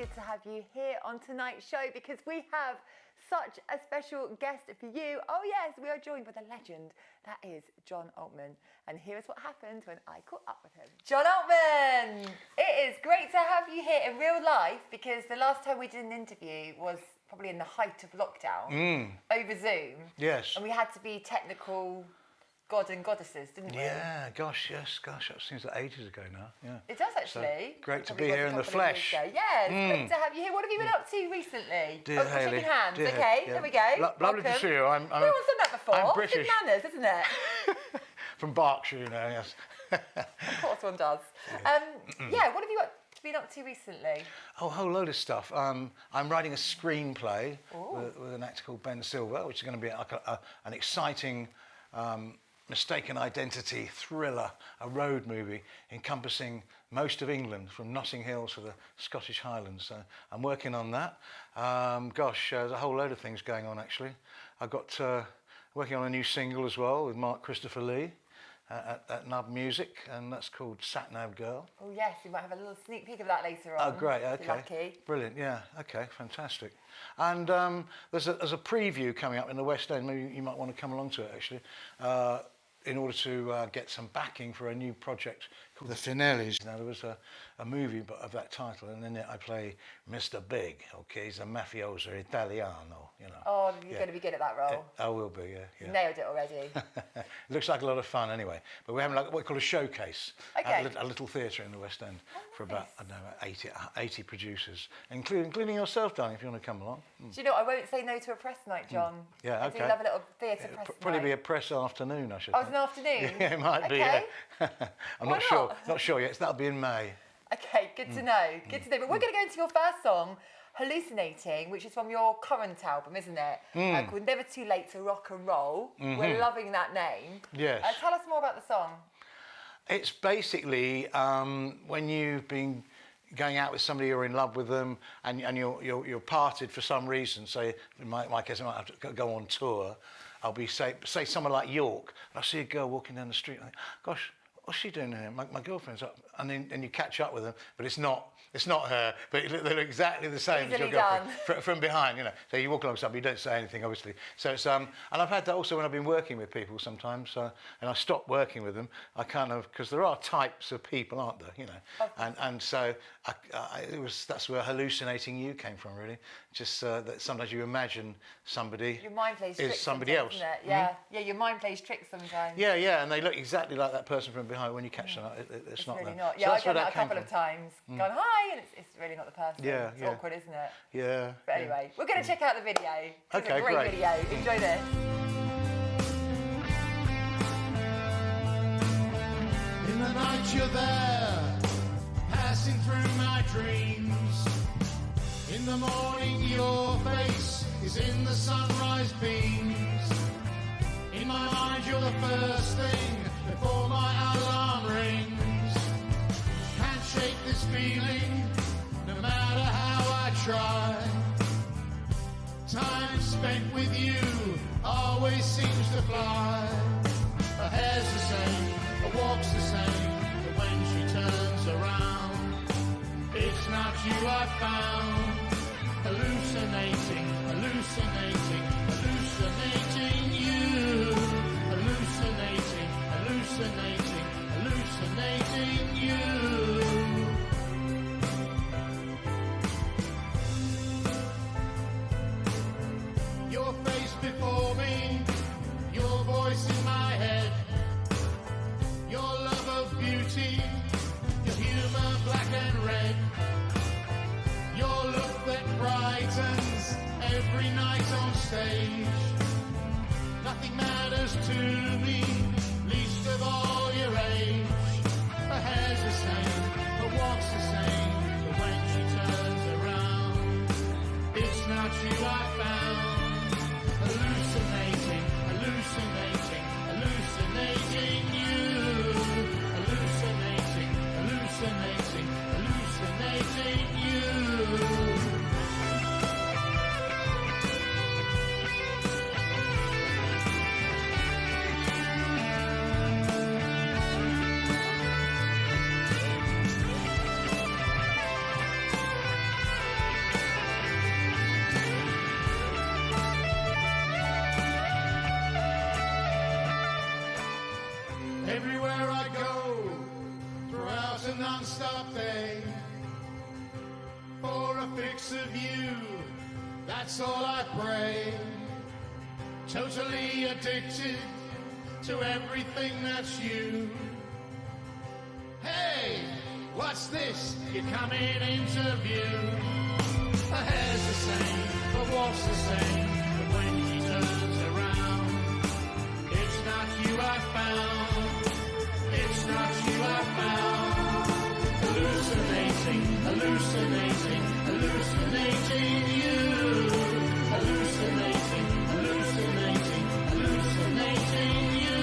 good to have you here on tonight's show because we have such a special guest for you. Oh yes, we are joined by the legend that is John Altman. And here is what happened when I caught up with him. John Altman! It is great to have you here in real life because the last time we did an interview was probably in the height of lockdown over Zoom. Yes. And we had to be technical god and goddesses, didn't we? Yeah, gosh, that seems like ages ago now. Yeah. It does actually. So, great to be here in the flesh. Yeah, it's great to have you here. What have you been up to recently? Dear Hayley. Shaking hands, dear, okay, yeah. there we go. Lovely to see you. No one's done that before. I'm British. Good manners, isn't it? From Berkshire, you know, yes. Of course one does. Yeah, what have you been up to recently? Oh, a whole load of stuff. I'm writing a screenplay with an actor called Ben Silver, which is going to be like an exciting mistaken identity thriller, a road movie encompassing most of England, from Notting Hill to the Scottish Highlands. So I'm working on that. There's a whole load of things going on actually. I've got working on a new single as well with Mark Christopher Lee at Nub Music, and that's called Sat Nav Girl. Oh yes, you might have a little sneak peek of that later on. Oh great, okay. If you're lucky. Brilliant, yeah, okay, fantastic. And there's a preview coming up in the West End, maybe you might want to come along to it actually, in order to get some backing for a new project called The Finellis. Now there was a movie of that title, and in it I play Mr. Big, okay, he's a mafioso Italiano, you know. Oh, you're going to be good at that role. I will be, yeah. You nailed it already. It looks like a lot of fun anyway, but we're having like what we call a showcase at a little theatre in the West End for about, I don't know, 80 producers, including yourself, darling, if you want to come along. Do you know, I won't say no to a press night, John. Yeah, okay. I do love a little theatre press night. Probably be a press afternoon, I should Oh, think. it's an afternoon? Yeah, it might be, okay. yeah. I'm not sure. Not sure yet. That'll be in May. Okay, good to know. Good to know. But we're going to go into your first song, Hallucinating, which is from your current album, isn't it? Called Never Too Late to Rock and Roll. We're loving that name. Yes. Tell us more about the song. It's basically when you've been going out with somebody, you're in love with them, and you're parted for some reason. Say, in my case, I might have to go on tour. I'll be say somewhere like York, and I see a girl walking down the street. And I think, gosh, what's she doing here? My girlfriend's up, and then you catch up with them, but it's not her, but they look exactly the same as your girlfriend from behind, you know. So you walk along somebody, you don't say anything, obviously. So it's and I've had that also when I've been working with people sometimes. And I stopped working with them. I kind of, because there are types of people, aren't there? You know. And so that's where hallucinating you came from, really. Just that sometimes you imagine somebody your mind plays is tricks somebody else. Isn't it? Yeah, yeah. Your mind plays tricks sometimes. Yeah, and they look exactly like that person from behind when you catch them. It's not really them. not. Yeah, I've done that a couple of times. Gone hi, and it's really not the person. Yeah, it's awkward, isn't it? Yeah. But anyway, we're going to check out the video. It's Okay, a great video. Enjoy this. In the night you're there, passing through my dreams. In the morning your face is in the sunrise beams. In my mind you're the first thing before my alarm rings. Can't shake this feeling, no matter how I try. Time spent with you always seems to fly. Her hair's the same, her walk's the same, but when she turns around, it's not you I found. Hallucinating, hallucinating, hallucinating you. Hallucinating, hallucinating, hallucinating you. Your face before me, your voice in my head, your love of beauty, your humour black and red, your look that brightens every night on stage. Nothing matters to me, least of all your age. Her hair's the same, pics of you, that's all I pray. Totally addicted to everything that's you. Hey, what's this? You come in interview. Her hair's the same, her walk's the same, but when she turns around, it's not you I found. It's not you I found. Hallucinating, hallucinating, hallucinating you. Hallucinating, hallucinating, hallucinating you.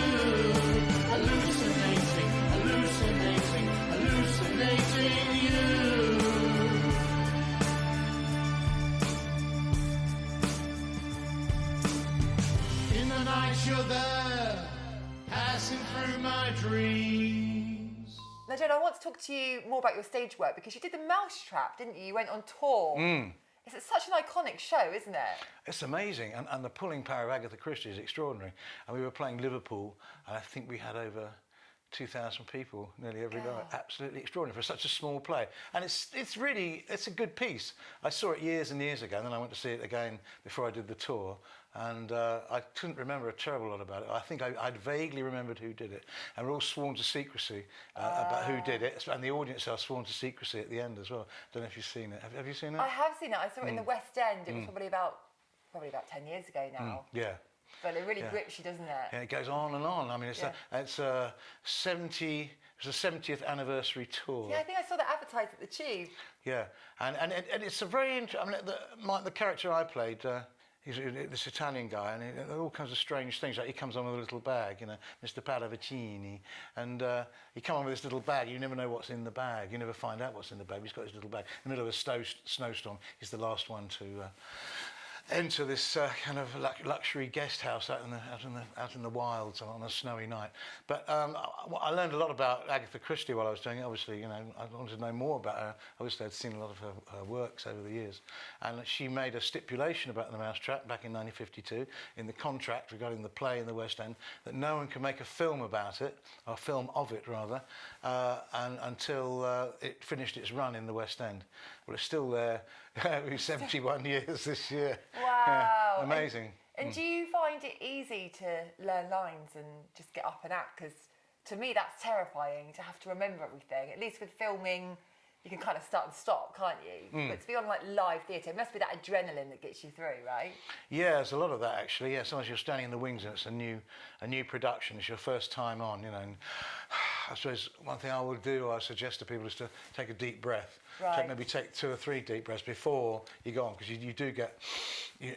Hallucinating, hallucinating, hallucinating you. In the night you're there, passing through my dreams. Now, John, I want to talk to you more about your stage work because you did the Mousetrap, didn't you? You went on tour. It's such an iconic show, isn't it? It's amazing, and the pulling power of Agatha Christie is extraordinary. And we were playing Liverpool, and I think we had over 2,000 people nearly every night. Absolutely extraordinary for such a small play. And it's really a good piece. I saw it years and years ago, and then I went to see it again before I did the tour. And I couldn't remember a terrible lot about it. I think I'd vaguely remembered who did it. And we're all sworn to secrecy about who did it. And the audience are sworn to secrecy at the end as well. Don't know if you've seen it. Have you seen it? I have seen it. I saw it in the West End. It was probably about 10 years ago now. Yeah. But it really grips you, doesn't it? Yeah, it goes on and on. I mean, it's a 70th anniversary tour. Yeah, I think I saw that advertised at the Tube. Yeah, and it's a very interesting. I mean, the character I played, he's this Italian guy, and all kinds of strange things. Like he comes on with a little bag, Mr. Paravicini, and he comes on with this little bag. You never know what's in the bag. You never find out what's in the bag. He's got his little bag. In the middle of a snowstorm, he's the last one to enter this kind of luxury guest house out in the wilds on a snowy night. But I learned a lot about Agatha Christie while I was doing it. Obviously, I wanted to know more about her. Obviously, I'd seen a lot of her works over the years, and she made a stipulation about the Mousetrap back in 1952 in the contract regarding the play in the West End that no one can make a film about it, or a film of it rather, and until it finished its run in the West End. Well, it's still there. We're 71 years this year. Wow. Yeah, amazing. And do you find it easy to learn lines and just get up and act? Because to me, that's terrifying to have to remember everything. At least with filming, you can kind of start and stop, can't you? But to be on like live theatre, it must be that adrenaline that gets you through, right? Yeah, there's a lot of that actually. Yeah, sometimes you're standing in the wings and it's a new production. It's your first time on, And I suppose one thing I would do, or I suggest to people, is to take a deep breath. Right. Maybe take 2 or 3 deep breaths before you go on, because you do get, even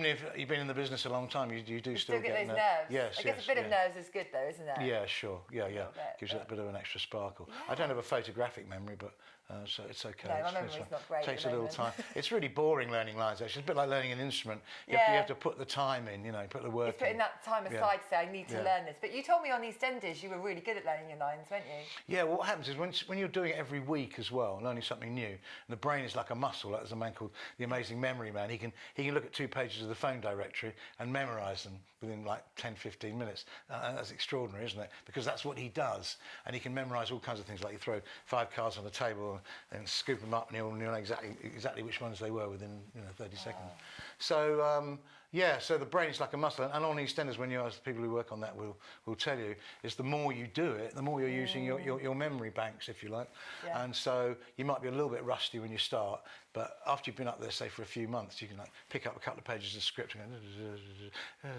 if you've been in the business a long time, you do still get those nerves. Yes, I guess a bit of nerves is good though, isn't it? Yeah, sure. Yeah. Gives you a bit of an extra sparkle. Yeah. I don't have a photographic memory, but so it's okay. No, my memory's not great. Takes a little time. It's really boring learning lines, actually. It's a bit like learning an instrument. You have to put the time in, put the work in. It's putting that time aside to say, I need to learn this. But you told me on EastEnders you were really good at learning your lines, weren't you? Yeah, well, what happens is when you're doing it every week as well, learning something new, and the brain is like a muscle. Like there's a man called the Amazing Memory Man. He can look at 2 pages of the phone directory and memorise them within like 10, 15 minutes. And that's extraordinary, isn't it? Because that's what he does. And he can memorise all kinds of things, like you throw 5 cards on the table and scoop them up, and you'll know exactly which ones they were within 30 seconds. So so the brain is like a muscle, and on EastEnders, when you ask people who work on that, will tell you, is the more you do it, the more you're using your memory banks, if you like. Yeah. And so you might be a little bit rusty when you start, but after you've been up there, say for a few months, you can like pick up a couple of pages of script and go.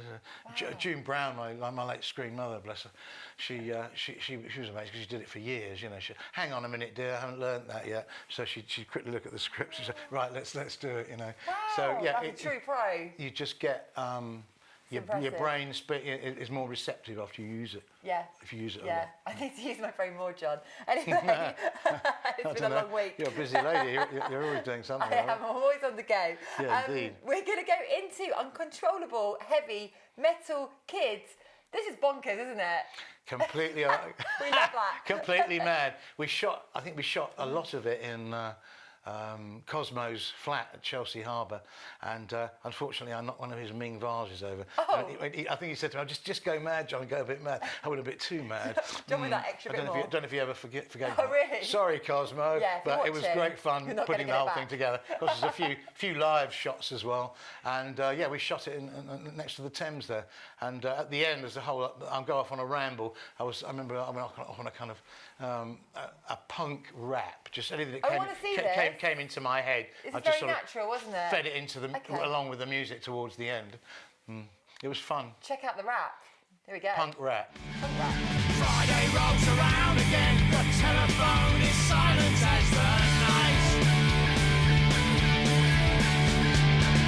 Wow. June Brown, my late screen mother, bless her, she was amazing because she did it for years. She, hang on a minute, dear, I haven't learnt that yet. So she'd quickly look at the script and say, right, let's do it. Wow, so yeah, that's a true pro. You just get your brain is more receptive after you use it. Yeah. If you use it a lot. Yeah, I need to use my brain more, John. Anyway, it's been a long week. You're a busy lady. You're always doing something. I am. I'm always on the go. Yeah, indeed. We're going to go into Uncontrollable, Heavy Metal Kids. This is bonkers, isn't it? Completely. We love that. Completely mad. I think we shot a lot of it in Cosmo's flat at Chelsea Harbour, and unfortunately I knocked one of his Ming vases over. Oh. And I think he said to me, just go mad, John, go a bit mad. I went a bit too mad. John with that extra bit more. I don't know if you ever forgave Oh, me. really? Sorry, Cosmo, Yeah, if you're but it was watching, great fun you're not putting the gonna whole get it thing together. Because there's a few live shots as well, and yeah, we shot it next to the Thames there. And at the end, there's a whole. I'll go off on a ramble. I remember I went off on a kind of a punk rap, just anything that came into my head. This I is just very sort of natural, wasn't it? fed it into them Okay. along with the music towards the end. It was fun. Check out the rap. Here we go. Punk rap. Punk rap. Friday rolls around again, the telephone is silent as the night.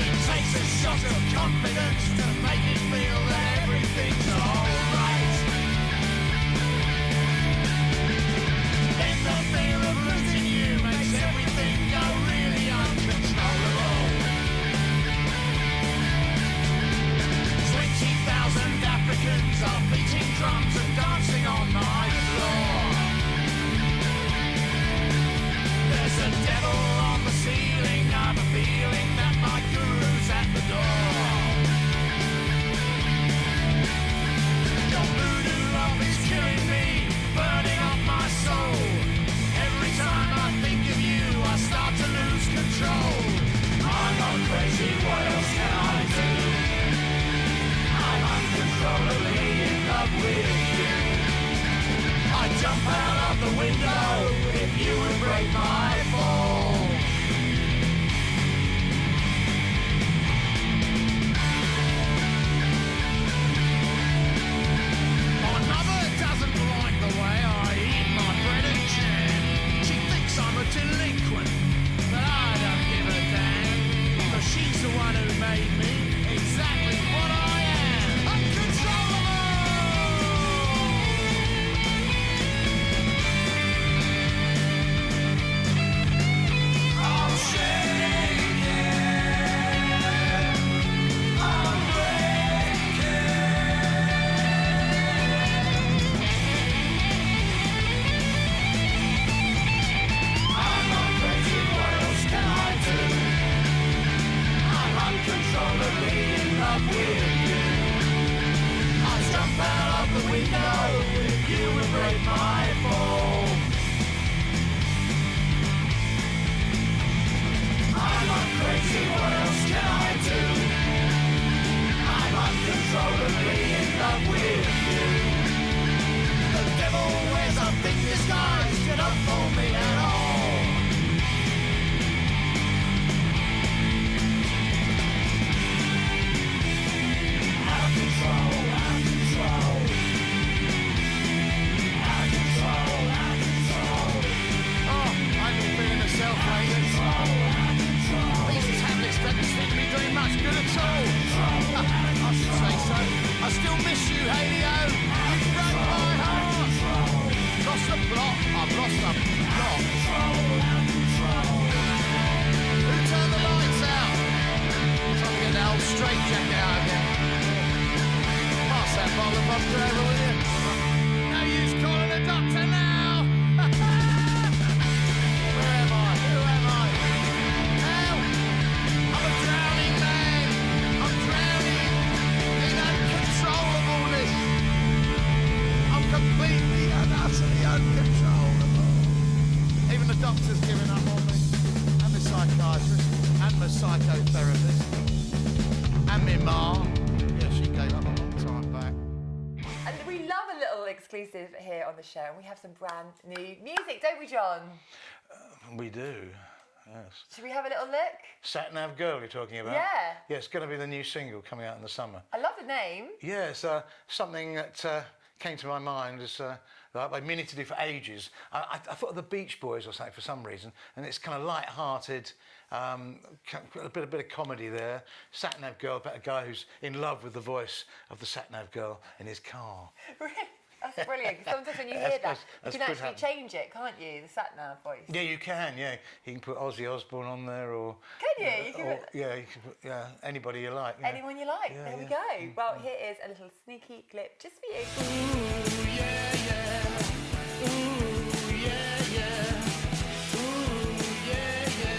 It takes a shot of confidence to make it feel that everything's alright. Then the fear of losing you makes everything go really uncontrollable. 20,000 Africans are beating drums and dancing on my floor. There's a devil on the ceiling, I'm a feeling that my guru's at the door. Your voodoo love is killing me, burning up my soul. Every time I think of you, I start to lose control. I'm not crazy, what else can I do? I'm uncontrollably in love with you. I'd jump out of the window if you would break my fall. My mother doesn't like the way I eat my bread and jam. She thinks I'm a delinquent, but I don't give a damn. 'Cause she's the one who made me exactly what I am. Uncontrollable! I'm shaking. I'm breaking. I'm not crazy, what else can I do? I'm uncontrollably in love with you. I'd jump out of the window if you would break my fall. I'm not crazy, what else can I do? I'm uncontrollably in love with you. The devil wears a big disguise, you don't fool me at all. Out of control, out of control. Out of control, out of control. Oh, I've been feeling myself lately. These tablets don't seem to be doing much good at all. I should say so. I still miss you, Haley-O. You broke my heart. Lost the plot. I've lost the plot. Who turned the lights out? Trying to get the old straight jacket out again. Pass that bottle of vodka over, will you? No use calling the doctor now. Where am I? Who am I? Help! I'm a drowning man. I'm drowning in uncontrollableness. I'm completely and utterly uncontrollable. Even the doctor's giving up on me. And the psychiatrist. And the psychotherapist. And my ma. Yeah, she gave up a long time back. And we love a little exclusive here on the show. And we have some brand new music, don't we, John? We do, yes. Should we have a little look? Sat Nav Girl you're talking about? Yeah. Yeah, it's going to be the new single coming out in the summer. I love the name. Yeah, it's something that came to my mind as that I've been meaning to do for ages. I thought of the Beach Boys or something for some reason, and it's kind of light-hearted, a bit of comedy there. Sat Nav Girl, about a guy who's in love with the voice of the Sat Nav Girl in his car. Really? That's brilliant. Sometimes when you hear that, you can actually change it, can't you? The Sat Nav voice. Yeah, you can. Yeah, you can put Ozzy Osbourne on there, or Can you? You can or, put yeah, you can put anybody you like. Yeah. anyone you like. Yeah, There we yeah. go. Well, here is a little sneaky clip just for you. Ooh, yeah, yeah. Ooh, yeah, yeah. Ooh, yeah, yeah.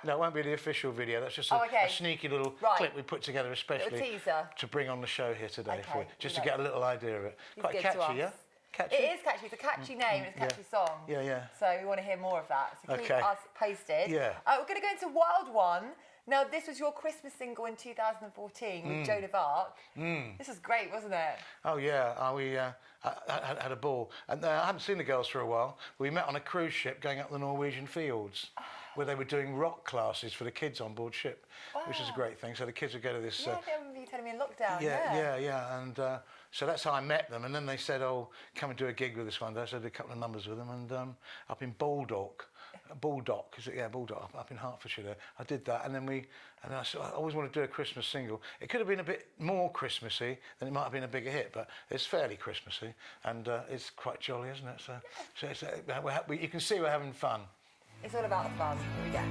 No, it won't be the official video. That's just Oh, a okay. sneaky little Right. clip we put together especially teaser. to bring on the show here today for you, Okay, just to lovely. get a little idea of it. He's Quite good catchy, to us. yeah? Catchy? It is catchy. It's a catchy name. It's a catchy song. Yeah, yeah. So we want to hear more of that. So keep Okay. us posted. Yeah. We're going to go into Wild One. Now, this was your Christmas single in 2014 with JoanovArc. This was great, wasn't it? Oh yeah, we had a ball, and I hadn't seen the girls for a while. We met on a cruise ship going up the Norwegian fjords, where they were doing rock classes for the kids on board ship, which is a great thing. So the kids would go to this. Yeah, I remember you telling me in lockdown. Yeah, and so that's how I met them. And then they said, "Oh, come and do a gig with us one day." So I did a couple of numbers with them, and up in Baldock, is it? Yeah, Baldock, up in Hertfordshire. There, I did that, and then I said, I always want to do a Christmas single. It could have been a bit more Christmassy, then it might have been a bigger hit, but it's fairly Christmassy, and it's quite jolly, isn't it? So it's, you can see we're having fun. It's all about the fun. Here we go.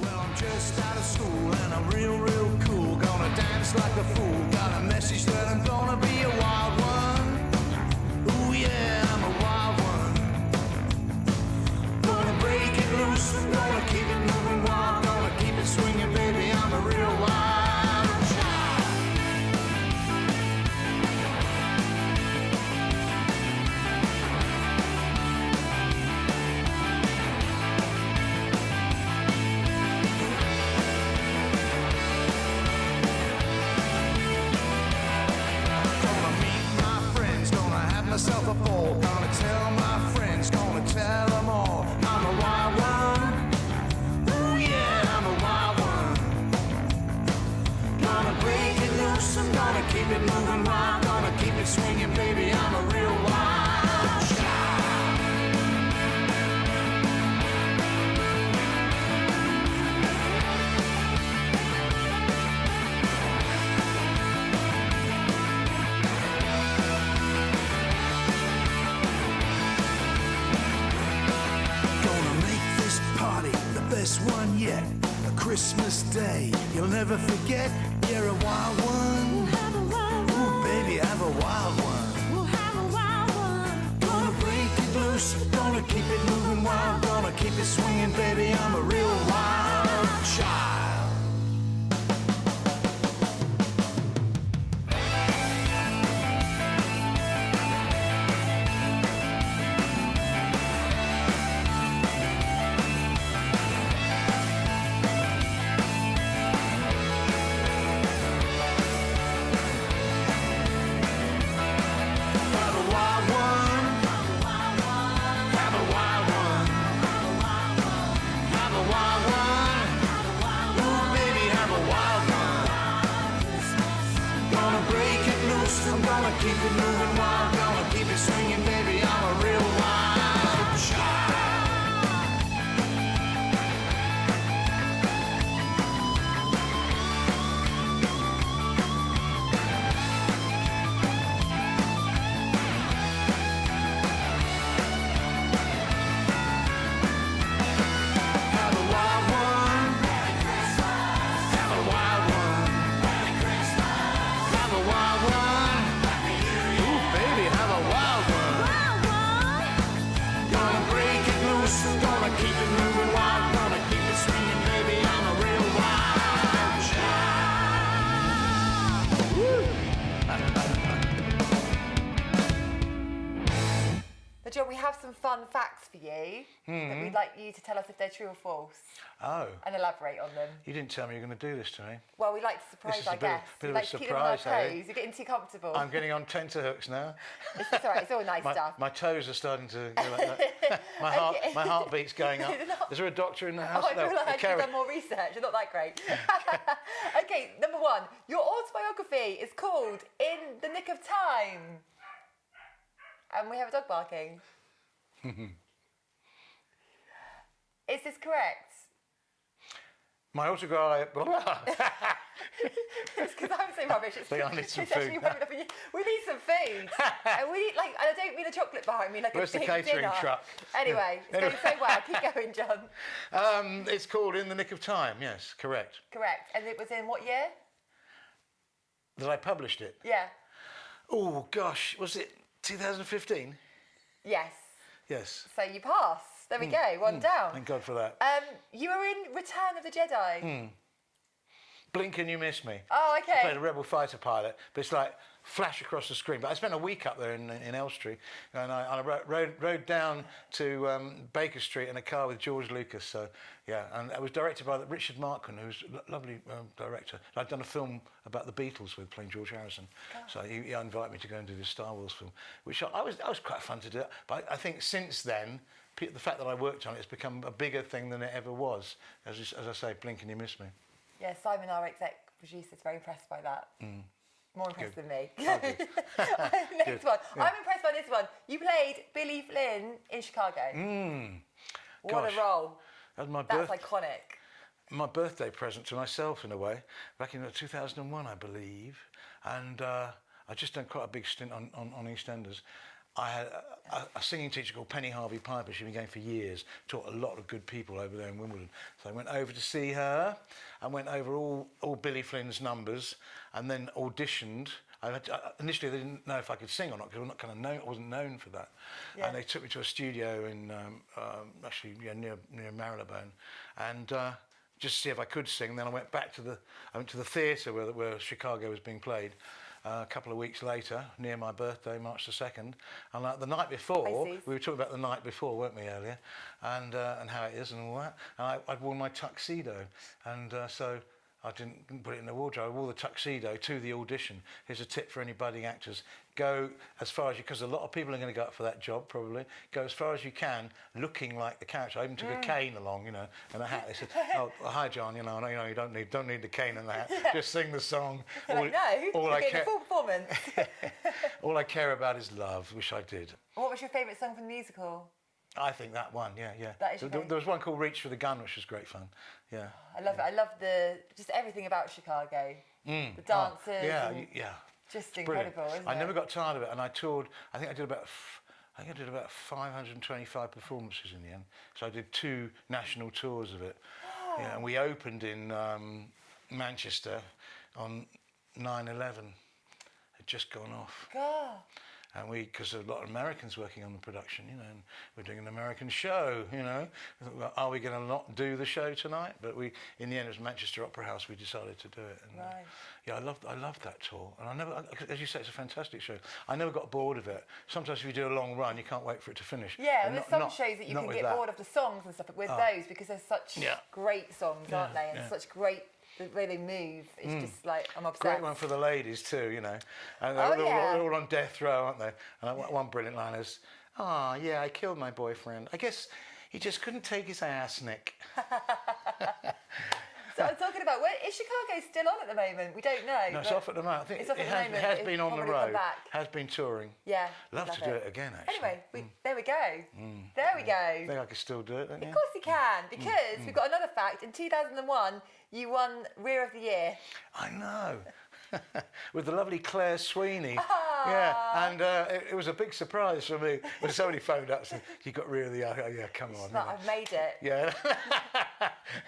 Well, I'm just out of school and I'm real, real cool. Gonna dance like a fool. Got a message that I'm gonna be a wild one. Ooh yeah, I'm a wild one. Gonna break it loose, gonna keep it moving wild, gonna keep it swinging, baby. I'm a real wild child. Myself a ball, gonna tell my friends, gonna tell them all. I'm a wild one. Ooh yeah, I'm a wild one. Gonna break it loose, I'm gonna keep it moving wild, gonna keep it swinging, baby. I'm a real wild child. Best one yet, a Christmas day you'll never forget. You're a wild one. We'll have a wild one. Ooh, baby, have a wild one. We'll have a wild one. Gonna break it loose, gonna keep it moving wild, gonna keep it swinging, baby. I'm a real wild child. I'm gonna keep it moving wild, gonna keep it swinging, baby. I'm a real wild child. Have a wild one. Have a wild one. Have a wild one. Gonna keep it moving wild, gonna keep it swinging, baby. I'm a real wild child. Woo. But John, we have some fun facts for you that we'd like you to tell us if they're true or false Oh, and elaborate on them. you didn't tell me you were going to do this to me. Well, we like to surprise This is our a bit of- guests. bit We of a like to keep them on our surprise, eh? toes. You're getting too comfortable. I'm getting on tenterhooks now. It's all right. It's all nice stuff. My toes are starting to go like that. My heartbeat's going up. Is there a doctor in the house? Oh, I feel like I should Kerry. have done more research. You're not that great. Okay, number one. Your autobiography is called In the Nick of Time. And we have a dog barking. Is this correct? My autograph. It's because I'm so rubbish. It's, I need some it's actually food. rubbing up on you. We need some food. And we need, like, and I don't mean a chocolate bar, I mean like Where's a the big catering dinner. truck? Anyway, it's going so well. Keep going, John. It's called In the Nick of Time. Yes, correct. Correct. And it was in what year? That I published it. Yeah. Oh gosh, was it 2015? Yes. Yes. So you passed. There we go, one down. Thank God for that. You were in Return of the Jedi. Blink and you miss me. Oh, I okay. played a rebel fighter pilot, but it's like flash across the screen. But I spent a week up there in Elstree, and I rode down to Baker Street in a car with George Lucas. So yeah, and it was directed by Richard Marquand, who's a lovely director. I'd done a film about the Beatles with playing George Harrison, so he invited me to go and do this Star Wars film, which I was quite fun to do. But I think since then, the fact that I worked on it has become a bigger thing than it ever was. As I say, Blink and you miss me. Yeah, Simon, our exec producer, is very impressed by that. More impressed than me. Oh, good. Next one. Yeah. I'm impressed by this one. You played Billy Flynn in Chicago. What Gosh. a role. That was That's iconic. my birthday present to myself, in a way, back in 2001, I believe. And I'd just done quite a big stint on EastEnders. I had a singing teacher called Penny Harvey Piper. She'd been going for years, taught a lot of good people over there in Wimbledon. So I went over to see her. I went over all Billy Flynn's numbers, and then auditioned. Initially, they didn't know if I could sing or not, because I wasn't known for that. Yeah. And they took me to a studio in near Marylebone, and just to see if I could sing. Then I went to the theatre where Chicago was being played. A couple of weeks later, near my birthday, March the 2nd, and the night before, we were talking about the night before, weren't we, earlier, and how it is and all that, and I'd worn my tuxedo, and so I didn't put it in the wardrobe. I wore the tuxedo to the audition. Here's a tip for any budding actors. Go as far as you, because a lot of people are going to go up for that job, probably. Go as far as you can, looking like the character. I even took a cane along, and a hat. They said, "Oh, hi, John. You don't need the cane and the hat. Just sing the song." You're getting a full performance. All I care about is love, which I did. What was your favourite song from the musical? I think that one, yeah. That is your there was one called Reach for the Gun, which was great fun. Yeah. I love it. I love just everything about Chicago. The dancers. Yeah. Just incredible, isn't it? I never got tired of it, and I toured. I think I did about 525 performances in the end. So I did 2 national tours of it. Yeah, and we opened in Manchester on 9/11. Had just gone off. God. And because there were a lot of Americans working on the production, and we're doing an American show, I thought, well, are we going to not do the show tonight? But in the end, it was Manchester Opera House. We decided to do it. And, right. I loved that tour, and I never, as you say, it's a fantastic show. I never got bored of it. Sometimes if you do a long run, you can't wait for it to finish. Yeah, and there's some shows that you can get bored of the songs and stuff, but with those, because they're such great songs, aren't they? And such great. The way they move, it's just like, I'm obsessed. Great one for the ladies too, And they're all on death row, aren't they? And one brilliant line is, "Oh, yeah, I killed my boyfriend. I guess he just couldn't take his ass nick." So I'm talking about, is Chicago still on at the moment? We don't know. No, it's off at the moment. I think it has been on the road, has been touring. Yeah. Love to do it again, actually. Anyway, there we go. There we go. I think I could still do it, don't you? Of course you can, because we've got another fact. In 2001, you won Rear of the Year. I know. With the lovely Claire Sweeney. Yeah, and it was a big surprise for me when somebody phoned up and said, "You got Rear of the Year." I go, "Yeah, come on." I've made it. Yeah.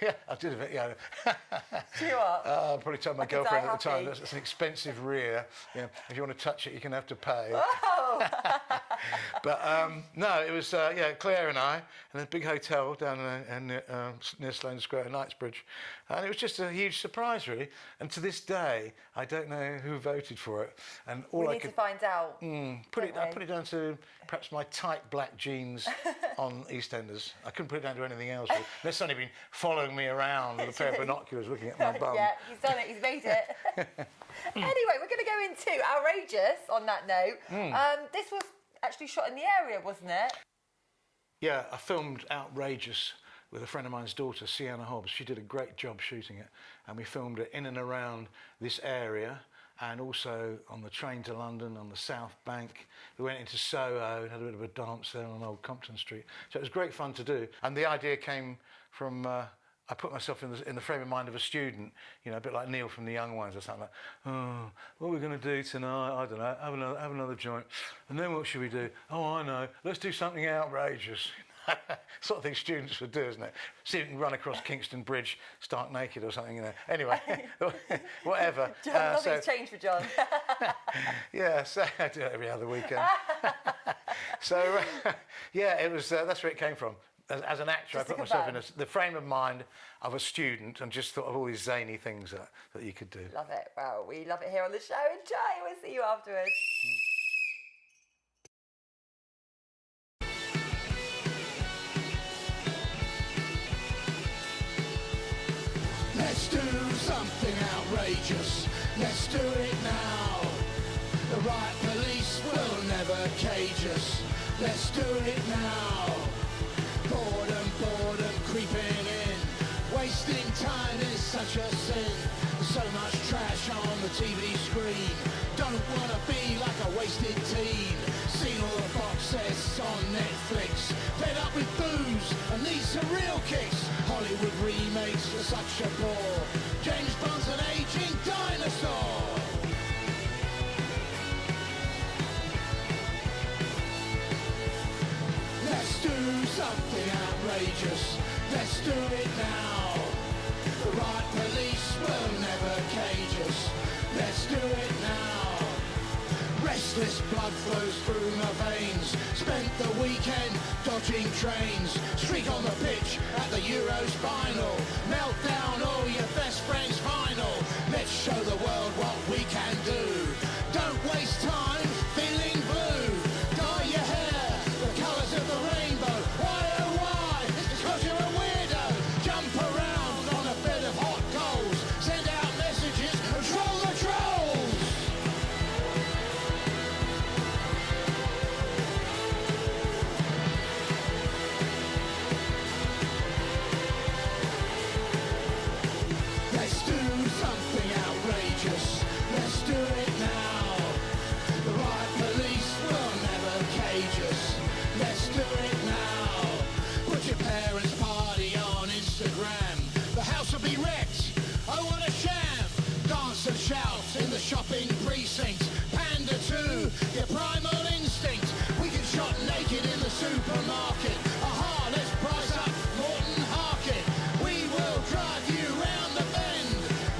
Yeah, I did a bit, yeah. Do you what? I probably told my girlfriend at the time, that's an expensive rear. Yeah, if you want to touch it, you're going to have to pay. Oh! But no, it was, Claire and I, in a big hotel down near Sloane Square, Knightsbridge. And it was just a huge surprise, really. And to this day, I don't know who voted for it. And all we need to find out. I put it down to perhaps my tight black jeans on EastEnders. I couldn't put it down to anything else. Unless somebody been following me around with a pair of binoculars looking at my bum. Yeah, he's done it. He's made it. Anyway, we're going to go into Outrageous on that note. This was actually shot in the area, wasn't it? Yeah, I filmed Outrageous with a friend of mine's daughter, Sienna Hobbs. She did a great job shooting it, and we filmed it in and around this area, and also on the train to London, on the South Bank. We went into Soho and had a bit of a dance there on Old Compton Street. So it was great fun to do. And the idea came from, I put myself in the frame of mind of a student, a bit like Neil from The Young Ones or something like, "Oh, what are we going to do tonight? I don't know, have another joint. And then what should we do? Oh, I know, let's do something outrageous." Sort of thing students would do, isn't it? See if you can run across Kingston Bridge stark naked or something, Anyway, whatever. Nothing's changed for John. Yeah, so I do it every other weekend. So, it was, that's where it came from. as an actor, Just I to put myself in confirm. the frame of mind of a student and just thought of all these zany things that you could do. Love it. Well, we love it here on the show. Enjoy. We'll see you afterwards. Let's do something outrageous. Let's do it now. The right police will never cage us. Let's do it now. Boredom creeping in. Wasting time is such a sin. So much trash on the TV screen. Don't wanna be like a wasted teen. Seen all the box sets on Netflix. Fed up with booze and need some real kicks. Hollywood remakes are such a bore. James Bond's an aging dinosaur. Let's do something outrageous. Let's do it now. The right police will never cage us. Let's do it now. Restless blood flows through my veins. Spent the weekend dodging trains. Streak on the pitch at the Euros final. Melt down all your best friends final. Let's show the world what we can do. Don't waste time feeling blue. Dye your hair the colours of the rainbow. Why oh why? It's because you're a weirdo. Jump around on a bed of hot coals. Send out messages and troll the trolls. Let's do something outrageous. Let's do it now. The right police will never cage us. Let's do it now. Put your parents' party on Instagram. The house will be wrecked. Oh, what a sham. Dance and shout in the shopping precinct. Panda 2, your primal instinct. We get shot naked in the supermarket. Aha, let's price up Morton Harket. We will drive you round the bend.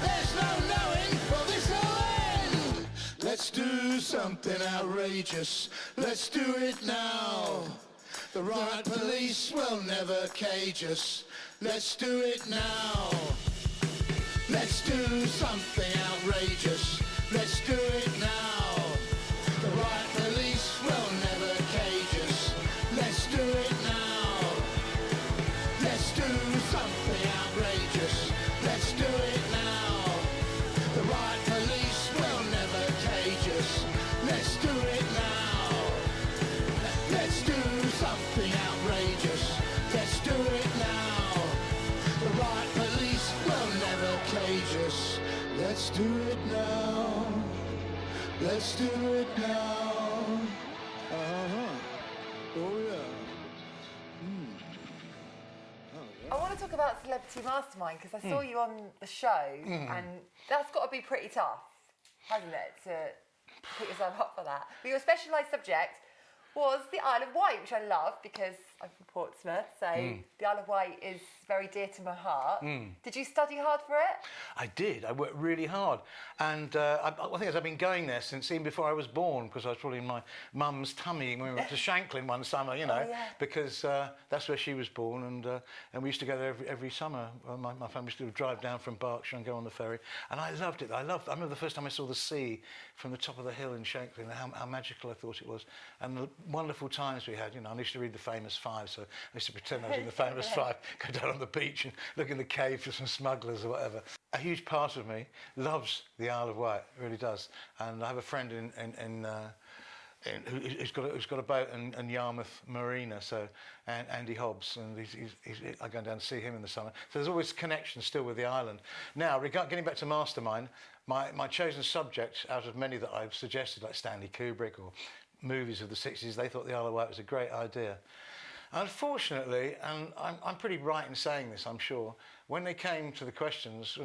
There's no knowing where this will end. Let's do something outrageous. Let's do it now. The right police will never cage us. Let's do it now. Let's do something outrageous. Let's do it now. The right police will never cage us. Let's do it now. Let's do something outrageous. Let's do it now. The right police will never cage us. Let's do it now. Let's do something outrageous. Let's do it now. The right police will never cage us. Let's do it now. Let's do it now. Oh yeah. I want to talk about Celebrity Mastermind because I saw you on the show and that's got to be pretty tough, hasn't it, to put yourself up for that. But your specialised subject was the Isle of Wight, which I love because I'm from Portsmouth, so the Isle of Wight is very dear to my heart. Did you study hard for it? I did. I worked really hard. And I think as I've been going there since even before I was born, because I was probably in my mum's tummy when we went to Shanklin one summer, you know, because that's where she was born. And we used to go there every summer. My family used to drive down from Berkshire and go on the ferry. And I loved it. I remember the first time I saw the sea from the top of the hill in Shanklin, how magical I thought it was. And the wonderful times we had, you know. I used to read the Famous Five, so I used to pretend I was in the Famous Five, go down on the beach and look in the cave for some smugglers or whatever. A huge part of me loves the Isle of Wight, it really does. And I have a friend who's got a boat in Yarmouth Marina, so and Andy Hobbs, and I go down to see him in the summer. So there's always connections still with the island. Now, getting back to Mastermind, my chosen subject out of many that I've suggested, like Stanley Kubrick or movies of the 60s, they thought the Isle of Wight was a great idea. Unfortunately, and I'm pretty right in saying this, I'm sure, when it came to the questions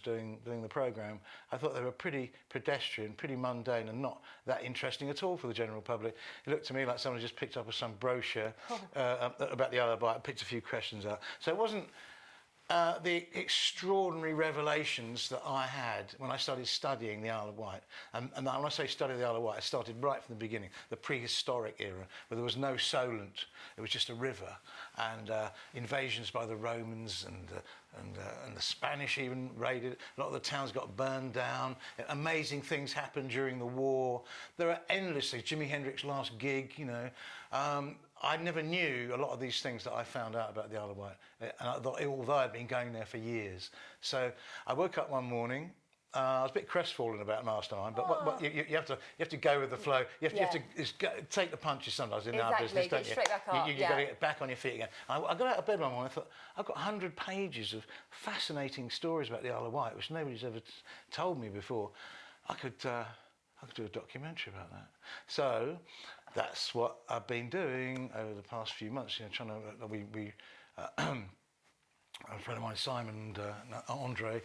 doing the programme, I thought they were pretty pedestrian, pretty mundane, and not that interesting at all for the general public. It looked to me like someone just picked up some brochure about the Isle of Wight and picked a few questions out. So it wasn't the extraordinary revelations that I had when I started studying the Isle of Wight. And when I say study the Isle of Wight, I started right from the beginning, the prehistoric era, where there was no Solent. It was just a river, and invasions by the Romans and the Spanish even raided. A lot of the towns got burned down. Amazing things happened during the war. There are endlessly, Jimi Hendrix's last gig, you know. I never knew a lot of these things that I found out about the Isle of Wight, and I thought, although I'd been going there for years. So I woke up one morning. I was a bit crestfallen about last time, but you have to go with the flow. You have to take the punches sometimes in our business, don't you? Straight back up. You got to get back on your feet again. I got out of bed one morning. I thought, I've got 100 pages of fascinating stories about the Isle of Wight, which nobody's ever told me before. I could do a documentary about that. So that's what I've been doing over the past few months. You know, trying to a friend of mine, Simon and Andre,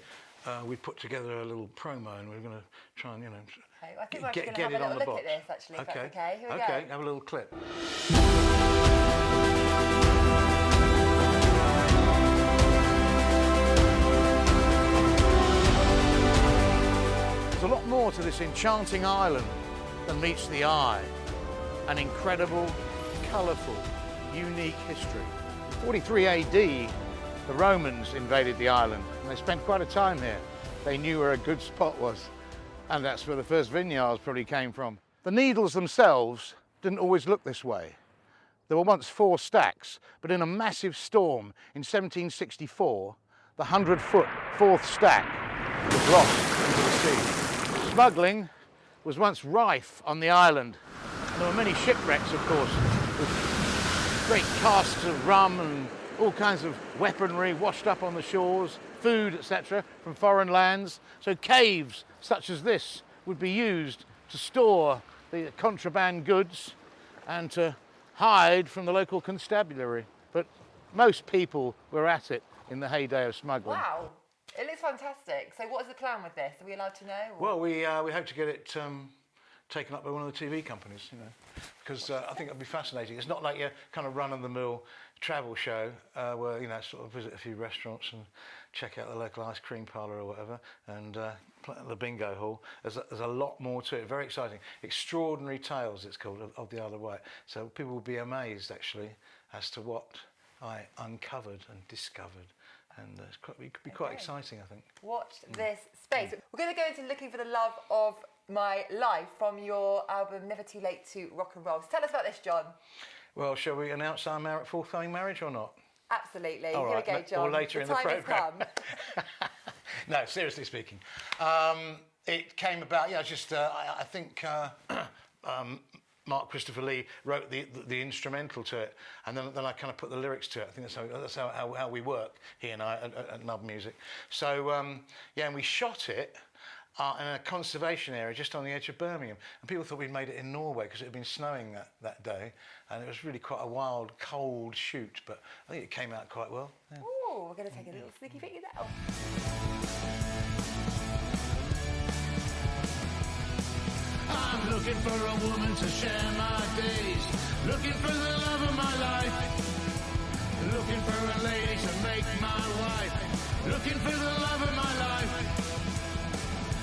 we put together a little promo, and we're going to try and, you know, okay, well, I think we're get going to have it a on little the look box. at this, actually. Okay. If that's okay. Here we Okay, go. have a little clip. There's a lot more to this enchanting island than meets the eye. An incredible, colourful, unique history. In 43 AD, the Romans invaded the island, and they spent quite a time here. They knew where a good spot was, and that's where the first vineyards probably came from. The needles themselves didn't always look this way. There were once 4 stacks, but in a massive storm in 1764, the 100-foot 4th stack was lost into the sea. Smuggling was once rife on the island, and there were many shipwrecks, of course, with great casks of rum and all kinds of weaponry washed up on the shores, food, etc., from foreign lands. So caves such as this would be used to store the contraband goods and to hide from the local constabulary. But most people were at it in the heyday of smuggling. Wow, it looks fantastic. So what is the plan with this? Are we allowed to know? Or? Well, we hope to get it taken up by one of the TV companies, you know, because I think it'll be fascinating. It's not like your kind of run-of-the-mill travel show where, you know, sort of visit a few restaurants and check out the local ice cream parlour or whatever, and play at the bingo hall. There's a lot more to it. Very exciting. Extraordinary Tales, it's called, of the Isle of Wight. So people will be amazed, actually, as to what I uncovered and discovered. And it could be quite exciting, I think. Watch this space. We're going to go into Looking for the Love of My Life from your album Never Too Late to Rock and Roll. So tell us about this, John. Well, shall we announce our forthcoming marriage or not? Absolutely. All right. Here we go, John. Or later in the time programme. has come. No, seriously speaking. It came about, just, I think Mark Christopher Lee wrote the instrumental to it, and then I kind of put the lyrics to it. I think that's how we work, he and I, at Nub Music. So, and we shot it in a conservation area just on the edge of Birmingham. And people thought we'd made it in Norway because it had been snowing that day, and it was really quite a wild, cold shoot, but I think it came out quite well. Yeah. Ooh, we're going to take a little sneaky peek now. I'm looking for a woman to share my days, looking for the love of my life, looking for a lady to make my wife, looking for the love of my life.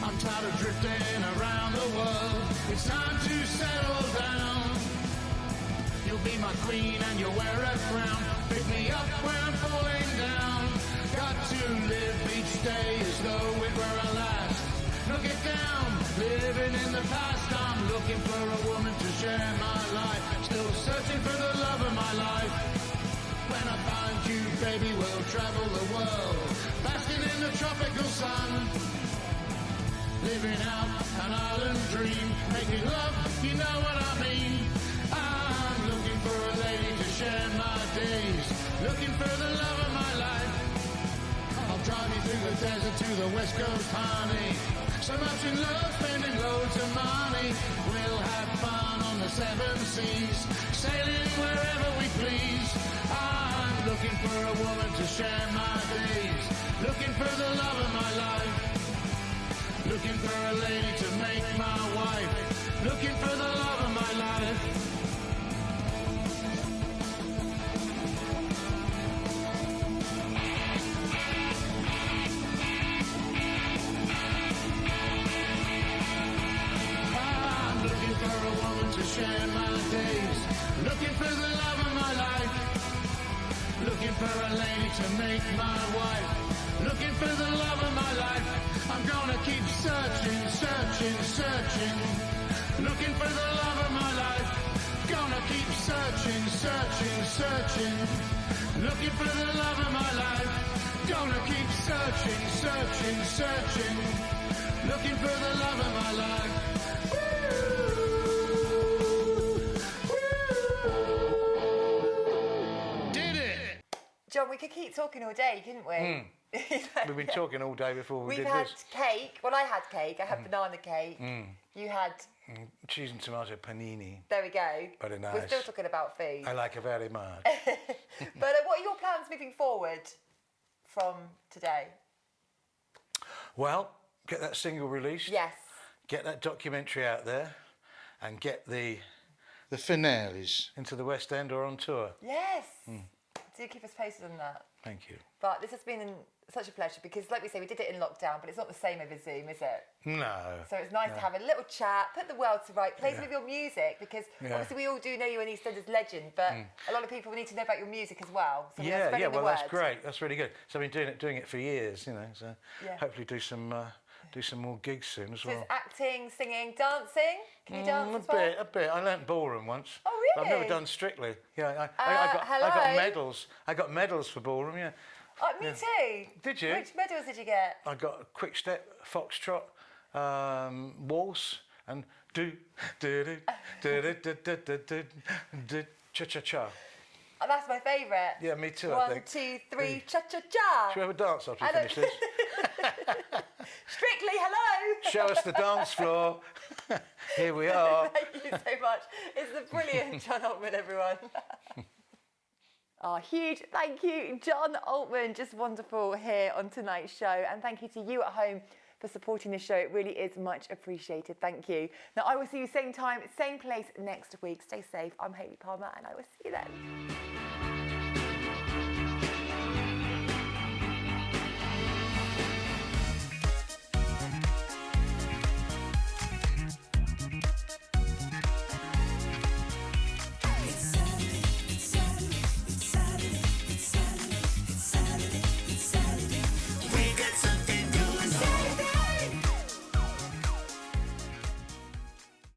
I'm tired of drifting around the world, it's time to settle down. You'll be my queen and you'll wear a crown, pick me up when I'm falling down. Got to live each day as though it were our last. Look it down, living in the past. I'm looking for a woman to share my life, still searching for the love of my life. When I find you, baby, we'll travel the world, basking in the tropical sun, living out an island dream, making love, you know what I mean. I'm looking for a lady to share my days, looking for the love of my life. I'll drive you through the desert to the west coast, honey. So much in love, spending loads of money. We'll have fun on the 7 seas, sailing wherever we please. I'm looking for a woman to share my days, looking for the love of my life, looking for a lady to make my wife, looking for the love of my life. share my days. Looking for the love of my life. Looking for a lady to make my wife. Looking for the love of my life. I'm gonna keep searching, searching, searching. Looking for the love of my life. Gonna keep searching, searching, searching. Looking for the love of my life. Gonna keep searching, searching, searching. Looking for the love of my life. Did it! John, we could keep talking all day, couldn't we? We've been talking all day before we We've did had this. cake. Well, I had cake. I had banana cake. You had... Cheese and tomato panini. There we go. Very nice. We're still talking about food. I like it very much. But what are your plans moving forward from today? Well, get that single released. Yes. Get that documentary out there, and get the finales into the West End or on tour. Yes. Do keep us posted on that. Thank you. But this has been such a pleasure because, like we say, we did it in lockdown, but it's not the same over Zoom, is it? No. So it's nice to have a little chat, put the world to right, play some of your music because obviously we all do know you an EastEnders legend, but a lot of people need to know about your music as well. So Yeah, spreading the well, word. that's great. That's really good. So I've been doing it for years, you know. So hopefully do some more gigs soon as So well. it's acting, singing, dancing. Can you dance as well? A bit. I learnt ballroom once. Oh, But I've never really? done Strictly. Yeah, I hello? got medals. I got medals for ballroom. Yeah. Me too. Did you? Which medals did you get? I got a quick step, foxtrot, waltz, and do cha cha cha. Oh, that's my favourite. Yeah, me too. I 1, think. 2, 3, cha cha cha. Should we have a dance after we I don't- finish this? Strictly, hello. Show us the dance floor. Here we are. Thank you so much. It's the brilliant John Altman, everyone. Huge thank you, John Altman. Just wonderful here on tonight's show. And thank you to you at home for supporting the show. It really is much appreciated. Thank you. Now, I will see you same time, same place next week. Stay safe. I'm Hayley Palmer, and I will see you then.